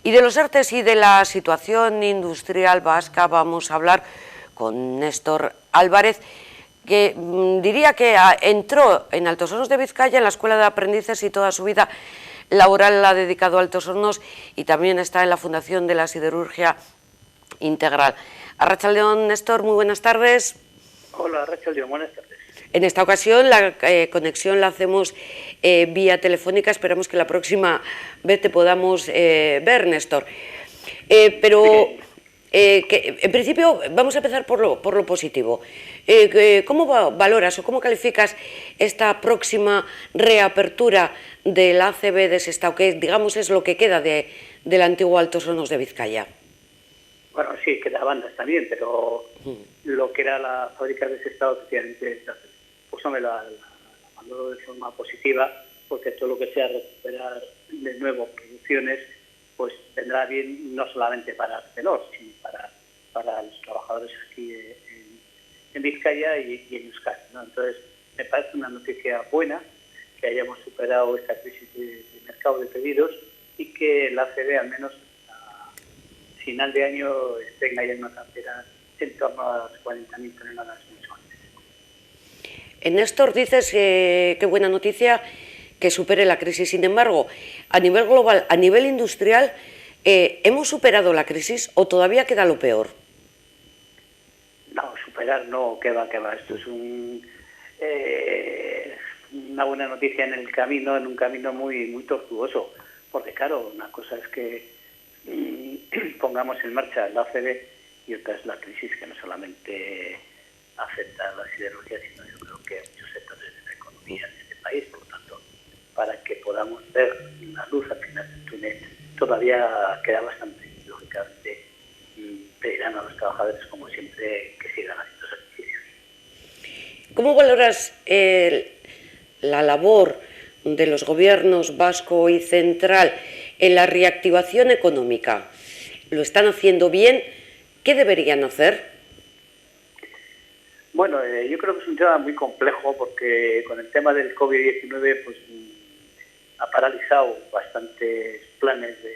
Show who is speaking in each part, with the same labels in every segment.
Speaker 1: Y de los ERTEs y de la situación industrial vasca vamos a hablar con Néstor Álvarez, que diría que entró en Altos Hornos de Vizcaya en la Escuela de Aprendices y toda su vida laboral la ha dedicado a Altos Hornos, y también está en la Fundación de la Siderurgia Integral. Arratsaldeon, Néstor, muy buenas tardes.
Speaker 2: Hola, Arratsaldeon, buenas tardes.
Speaker 1: En esta ocasión la conexión la hacemos vía telefónica. Esperamos que la próxima vez te podamos ver, Néstor. Pero en principio vamos a empezar por lo positivo. ¿Cómo valoras o cómo calificas esta próxima reapertura del ACB de Sestao, que digamos es lo que queda del antiguo Altos Hornos de Vizcaya?
Speaker 2: Bueno, sí, queda bandas también, pero lo que era la fábrica de Sestao, efectivamente, pues no me la valoro de forma positiva, porque todo lo que sea recuperar de nuevo producciones, pues vendrá bien no solamente para Arcelor, sino para los trabajadores aquí en Vizcaya y en Euskadi, ¿no? Entonces, me parece una noticia buena que hayamos superado esta crisis de mercado de pedidos y que la ACB al menos a final de año tenga ya una cartera en torno a las 40.000 toneladas mensuales.
Speaker 1: Néstor, dices qué buena noticia que supere la crisis. Sin embargo, a nivel global, a nivel industrial, ¿hemos superado la crisis o todavía queda lo peor?
Speaker 2: No, superar no, que va. Esto es una buena noticia en el camino, en un camino muy, muy tortuoso. Porque claro, una cosa es que pongamos en marcha la ACB y otra es la crisis que no solamente afecta a la siderurgia, sino yo creo que a muchos sectores de la economía de este país. Por lo tanto, para que podamos ver la luz al final del túnel, todavía queda bastante. Lógicamente, pedirán a los trabajadores, como siempre, que sigan haciendo sacrificios.
Speaker 1: ¿Cómo valoras la labor de los gobiernos vasco y central en la reactivación económica? ¿Lo están haciendo bien? ¿Qué deberían hacer?
Speaker 2: Bueno, yo creo que es un tema muy complejo porque con el tema del COVID-19 pues ha paralizado bastantes planes de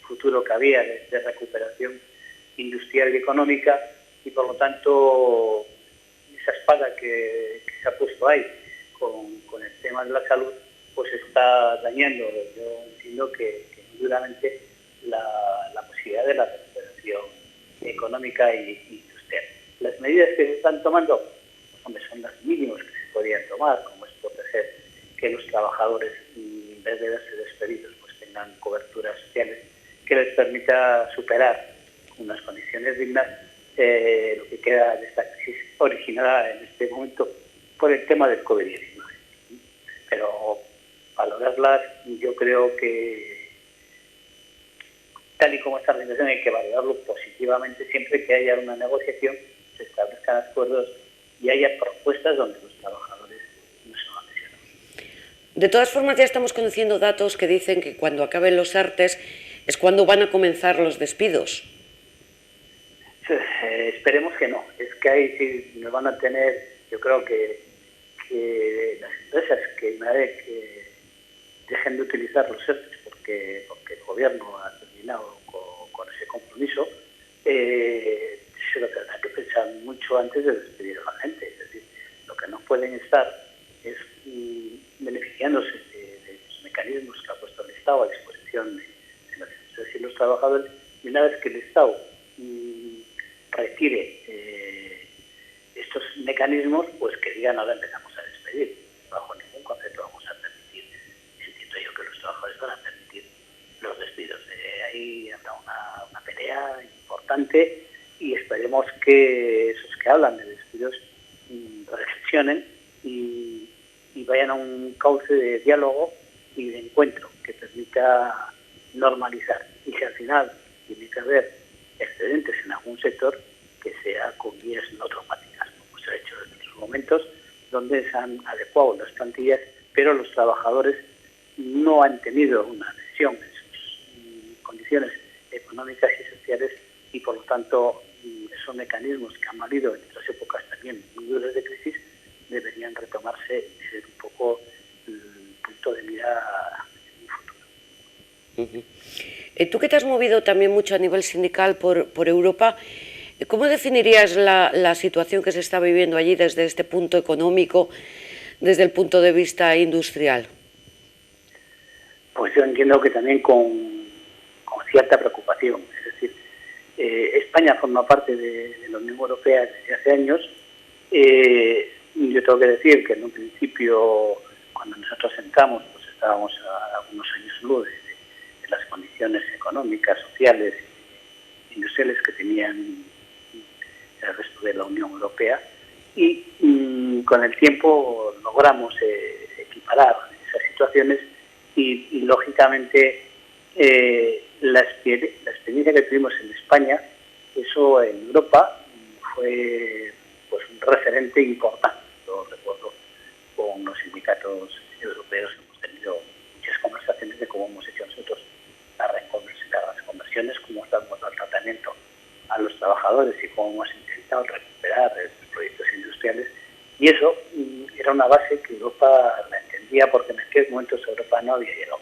Speaker 2: futuro que había de recuperación industrial y económica, y por lo tanto esa espada que se ha puesto ahí con el tema de la salud pues está dañando, yo entiendo que muy duramente la posibilidad de la recuperación económica y industrial. Las medidas que se están tomando, hombre, son las mínimas que se podían tomar, como es proteger que los trabajadores, en vez de verse despedidos, pues tengan coberturas sociales que les permita superar unas condiciones dignas lo que queda de esta crisis originada en este momento por el tema del COVID-19. Pero valorarlas, yo creo que tal y como está la organización hay que valorarlo positivamente siempre que haya una negociación, se establezcan acuerdos y haya propuestas donde los trabajadores no se van a lesionar.
Speaker 1: De todas formas, ya estamos conociendo datos que dicen que cuando acaben los ERTEs es cuando van a comenzar los despidos.
Speaker 2: Esperemos que no. Es que ahí sí nos van a tener, yo creo que las empresas que una vez que dejen de utilizar los ERTEs porque el gobierno ha terminado con ese compromiso, se lo tendrá que pensar mucho antes de despedir a la gente. Es decir, lo que no pueden estar es beneficiándose de los mecanismos que ha puesto el Estado a disposición de las empresas y los trabajadores, y una vez que el Estado retire estos mecanismos, pues que digan ahora empezamos a despedir. Bajo ningún concepto vamos a permitir, entiendo yo que los trabajadores van a permitir los despidos. Ahí habrá una pelea importante y esperemos que esos que hablan de despidos reflexionen y vayan a un cauce de diálogo y de encuentro que permita normalizar. Y si al final tiene que haber excedentes en algún sector, que sea con vías no traumáticas, como se ha hecho en otros momentos, donde se han adecuado las plantillas, pero los trabajadores no han tenido una lesión en sus condiciones económicas y sociales, y por lo tanto esos mecanismos que han valido en otras épocas también muy duras de crisis deberían retomarse y ser un poco el punto de mira en un futuro.
Speaker 1: Ujú. Tú que te has movido también mucho a nivel sindical por Europa, ¿cómo definirías la situación que se está viviendo allí desde este punto económico, desde el punto de vista industrial?
Speaker 2: Pues yo entiendo que también con cierta preocupación. Es decir, España forma parte de la Unión Europea desde hace años. Yo tengo que decir que en un principio, cuando nosotros entramos, pues estábamos a algunos años luz de las condiciones económicas, sociales e industriales que tenían el resto de la Unión Europea, y con el tiempo logramos equiparar esas situaciones y lógicamente la experiencia que tuvimos en España, eso en Europa fue pues un referente importante. Lo recuerdo con los sindicatos europeos, hemos tenido muchas conversaciones de cómo hemos hecho nosotros las reconversiones, cómo estamos dando tratamiento a los trabajadores y cómo hemos intentado recuperar estos proyectos industriales, y eso era una base que Europa la entendía, porque en aquel momento Europa no había llegado.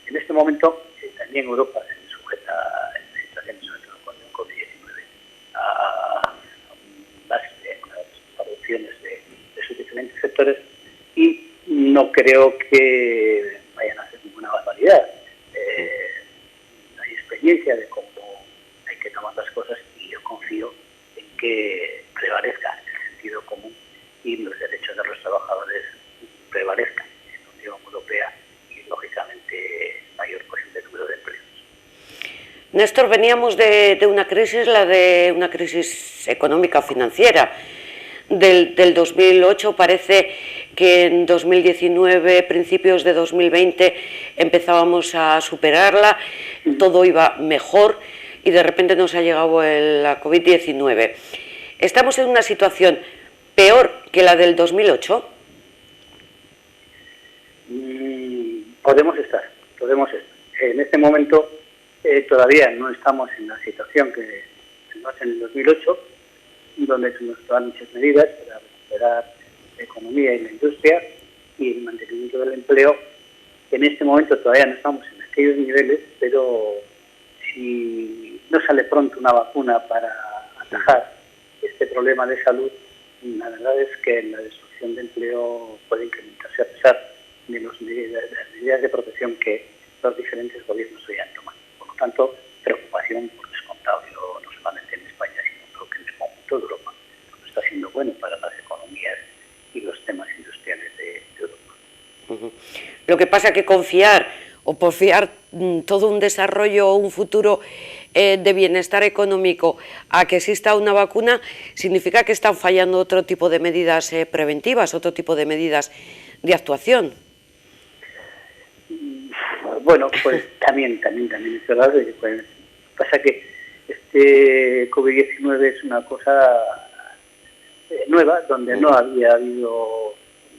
Speaker 2: En este momento también Europa se sujeta a esta situación, sobre todo con el COVID-19, a las producciones de sus diferentes sectores, y no creo que vayan a hacer ninguna barbaridad. Hay experiencia de cómo hay que tomar las cosas, y yo confío en que prevalezca el sentido común y los derechos de los trabajadores prevalezcan en la Unión Europea, y lógicamente mayor posible número de empleos.
Speaker 1: Néstor, veníamos de una crisis, la de una crisis económica financiera del 2008. Parece que en 2019, principios de 2020, empezábamos a superarla, todo iba mejor, y de repente nos ha llegado la COVID-19. ¿Estamos en una situación peor que la del 2008?
Speaker 2: Podemos estar. En este momento todavía no estamos en la situación que estamos en el 2008, donde se nos toman muchas medidas para recuperar la economía y la industria y el mantenimiento del empleo. En este momento todavía no estamos en aquellos niveles, pero si no sale pronto una vacuna para atajar este problema de salud, la verdad es que la destrucción de empleo puede incrementarse, a pesar de las medidas de protección que los diferentes gobiernos hoy han tomado. Por lo tanto, preocupación por descontado, no solamente en España, sino creo que en el conjunto de Europa. No está siendo bueno para las economías y los temas industriales de Europa.
Speaker 1: Lo que pasa es que confiar o porfiar todo un desarrollo, un futuro de bienestar económico a que exista una vacuna, significa que están fallando otro tipo de medidas preventivas, otro tipo de medidas de actuación.
Speaker 2: Bueno, pues también es verdad. Pues, pasa que este COVID-19 es una cosa nueva, donde no había habido,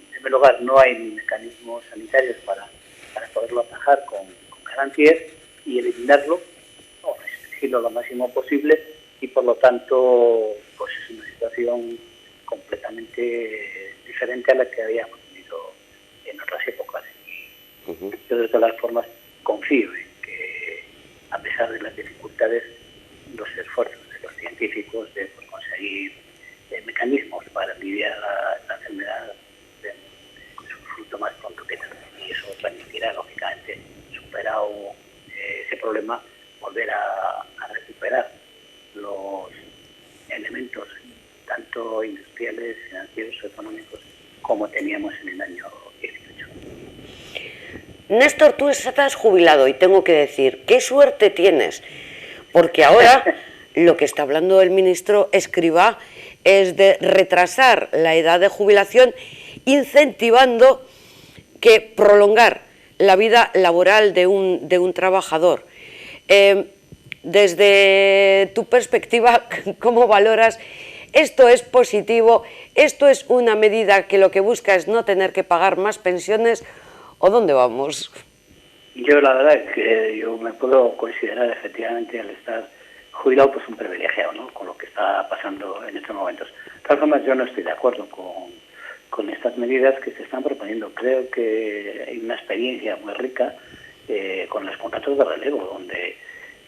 Speaker 2: en primer lugar, no hay mecanismos sanitarios para poderlo atajar con garantías y eliminarlo, o restringirlo lo máximo posible, y por lo tanto pues es una situación completamente diferente a la que habíamos tenido en otras épocas. Yo de todas formas confío en que, a pesar de las dificultades, los esfuerzos de los científicos de conseguir mecanismos para aliviar la enfermedad den su fruto más pronto que tarde, y eso permitirá, lógicamente, superado ese problema, volver a recuperar los elementos tanto industriales, financieros o económicos como teníamos en el año 18.
Speaker 1: Néstor, tú estás jubilado y tengo que decir, qué suerte tienes, porque ahora lo que está hablando el ministro Escrivá es de retrasar la edad de jubilación, incentivando que prolongar la vida laboral de un trabajador. Desde tu perspectiva, ¿cómo valoras? ¿Esto es positivo? ¿Esto es una medida que lo que busca es no tener que pagar más pensiones? ¿O dónde vamos?
Speaker 2: Yo la verdad es que yo me puedo considerar efectivamente, al estar jubilado, pues un privilegiado, ¿no?, con lo que está pasando en estos momentos. De todas formas, yo no estoy de acuerdo con estas medidas que se están proponiendo. Creo que hay una experiencia muy rica con los contratos de relevo, donde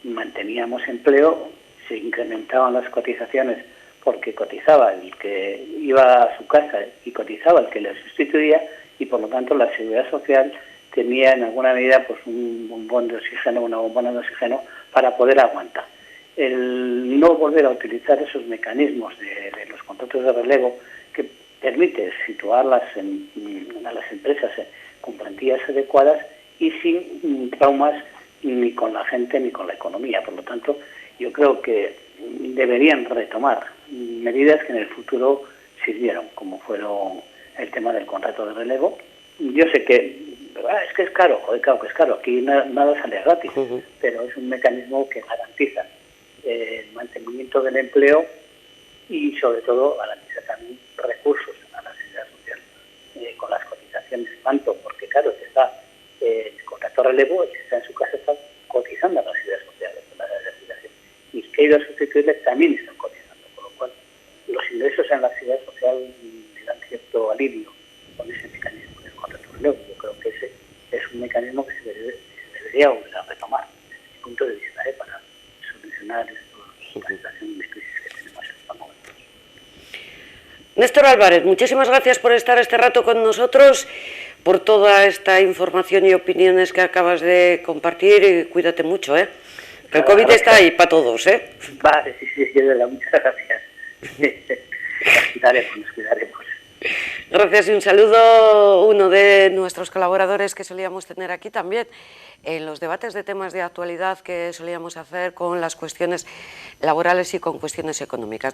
Speaker 2: manteníamos empleo, se incrementaban las cotizaciones porque cotizaba el que iba a su casa y cotizaba el que le sustituía, y por lo tanto la Seguridad Social tenía en alguna medida pues un bombón de oxígeno, una bombona de oxígeno para poder aguantar. El no volver a utilizar esos mecanismos de los contratos de relevo, que permite situarlas a las empresas con plantillas adecuadas y sin traumas ni con la gente ni con la economía. Por lo tanto, yo creo que deberían retomar medidas que en el futuro sirvieron, como fueron el tema del contrato de relevo. Yo sé que es que es caro, joder, claro que es caro, aquí nada sale gratis, pero es un mecanismo que garantiza el mantenimiento del empleo y sobre todo garantiza también recursos a la seguridad social con las cotizaciones, tanto porque claro que está el contrato de relevo, el que está en su casa está cotizando a la seguridad social, y el que ha ido a sustituirle también están cotizando, con lo cual los ingresos en la seguridad social le dan cierto alivio con ese mecanismo del contrato de relevo. Yo creo que ese es un mecanismo que se debería volver a retomar desde mi punto de vista para solucionar esta situación de crisis que tenemos en estos momentos.
Speaker 1: Néstor Álvarez, muchísimas gracias por estar este rato con nosotros, por toda esta información y opiniones que acabas de compartir, y cuídate mucho, ¿eh? Que el COVID está ahí para todos, ¿eh?
Speaker 2: Vale, sí, de verdad, muchas gracias. Nos cuidaremos.
Speaker 1: Gracias y un saludo, uno de nuestros colaboradores que solíamos tener aquí también en los debates de temas de actualidad que solíamos hacer con las cuestiones laborales y con cuestiones económicas.